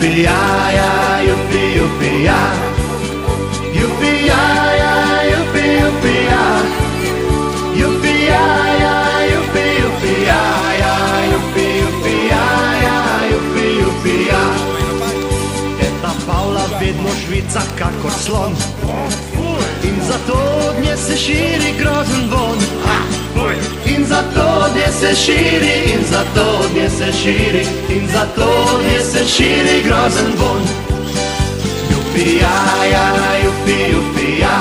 Jupi-ja, ja, jupi, jupi-ja. Jupi-ja, ja, jupi, jupi-ja. Jupi-ja, ja, jupi, jupi-ja, ja, jupi, jupi-ja, ja, jupi, jupi-ja. Eta Pavla vedno žvica kakor slon in zato od nje se širi grozen von. In zato od nje se širi, in zato od nje se širi, in zato od nje se širi grozen von. Jupi-ja, ja, jupi, jupi-ja.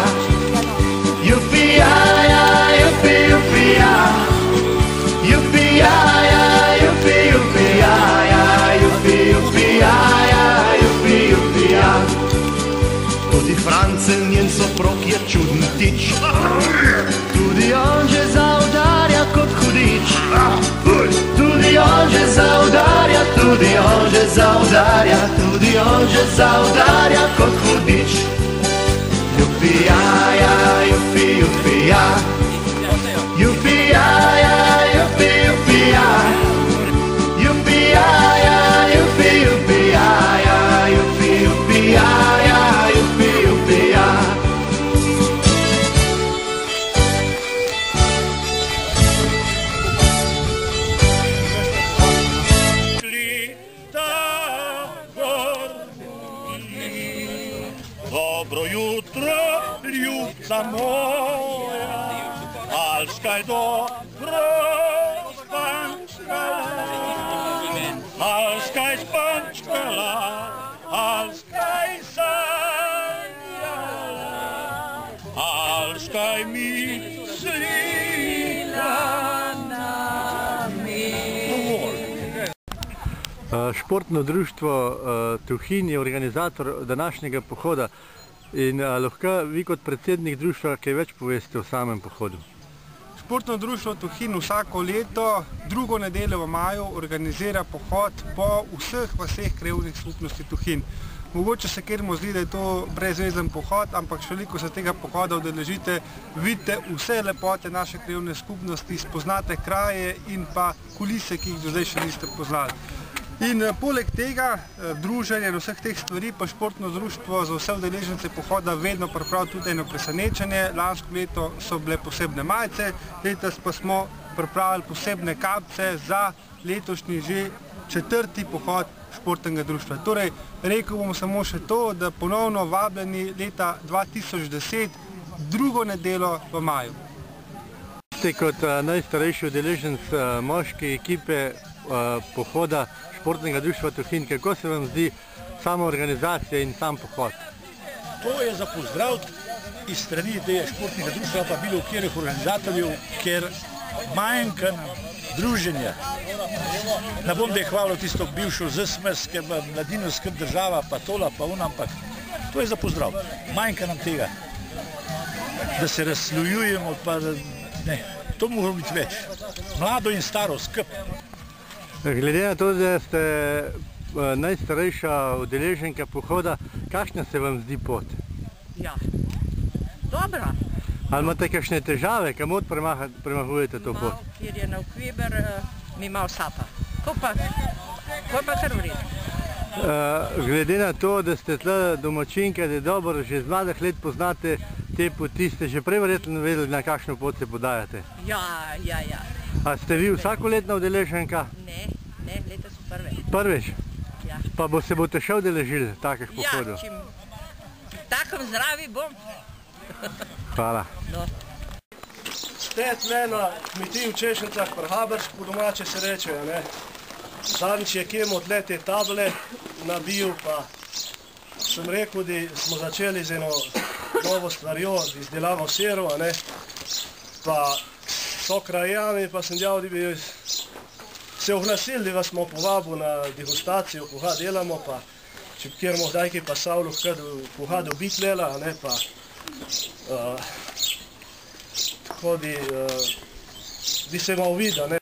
Jupi-ja, ja, jupi, jupi-ja. Jupi-ja, ja, jupi, jupi-ja, ja, jupi, jupi-ja, ja, jupi, jupi-ja. Tudi Francel, njen soprog, je čuden tič. Tudi on že zaudarja kot hudič. Tudi on že zaudarja, tudi on že zaudarja, tudi on že zaudarja kot hudič. Jupi-ja, ja, jupi, jupi-ja. Jupi-ja, ja, jupi, jupi-ja. Jupi-ja, ja, jupi, jupi-ja, ja, jupi, jupi-ja, ja, jupi, jupi-ja. Dobro jutro, ljubca moja, alškaj dobro spančkala, alškaj spančkala, alškaj sanjala, alškaj mislila nami. Športno društvo Tuhinj je organizator današnjega pohoda in lahko vi kot predsednik društva kaj več poveste o samem pohodu? Športno društvo Tuhinj vsako leto, drugo nedeljo v maju, organizira pohod po vseh vaseh krajevnih skupnosti Tuhinj. Mogoče se kjermu zdi, da je to brezvezen pohod, ampak še veliko se tega pohoda udeležite, vidite vse lepote naše krajevne skupnosti, spoznate kraje in pa kulise, ki jih do zdaj še niste poznali. In poleg tega druženja in vseh teh stvari pa športno društvo za vse udeležence pohoda vedno pripravi tudi eno presenečenje. Lansko leto so bile posebne majice, letos pa smo pripravili posebne kapice za letošnji že 4. pohod športnega društva. Torej, rekel bom samo še to, da ponovno vabljeni leta 2010, drugo nedeljo v maju. Ste kot najstarejši udeleženec moške ekipe pohoda športnega društva Tuhinj, kako se vam zdi sama organizacija in sam pohod? To je za pozdraviti iz strani tega športnega društva, pa bilo kjerih organizatorjev, ker manjka nam druženja. Ne bom da je hvalil tisto bivšo ZSMS, mladinovska država, pa tola, pa ona, ampak to je za pozdrav. Manjka nam tega, da se razslojujemo, pa ne, to mora biti več. Mlado in staro, skup. Glede na to, da ste najstarejša udeleženka pohoda, kakšna se vam zdi pot? Ja, dobra. Ali imate kakšne težave, kamor premahujete to pot? Malo, kjer je navkriber, mi malo sapa. To pa kar v redu. Glede na to, da ste tle domačinke, da dobro že z mladih let poznate te poti, ste že prej verjetno vedeli, na kakšno pot se podajate? Ja. A ste vi vsakoletna udeleženka? Ne, letos so prve. Prvič? Ja. Pa se boste še udeležili takih pohodov? Ja, čim takem zdravi bom. Hvala. Ste tle na kmetiji v Češencah, pri Haberšku, po domače se rečejo, ne? Zadnjič je kjemo tle te table nabil, pa sem rekel, da smo začeli z eno novo stvarjo, izdelavo sirov, ne? Pa so krajani, pa sem djal, da bi se oglasili, da vas smo povabili na degustacijo, koga delamo, pa če kjer moh dajki pa savlu, koga dobiti lela, ne, pa tako da se malo vidi, ne.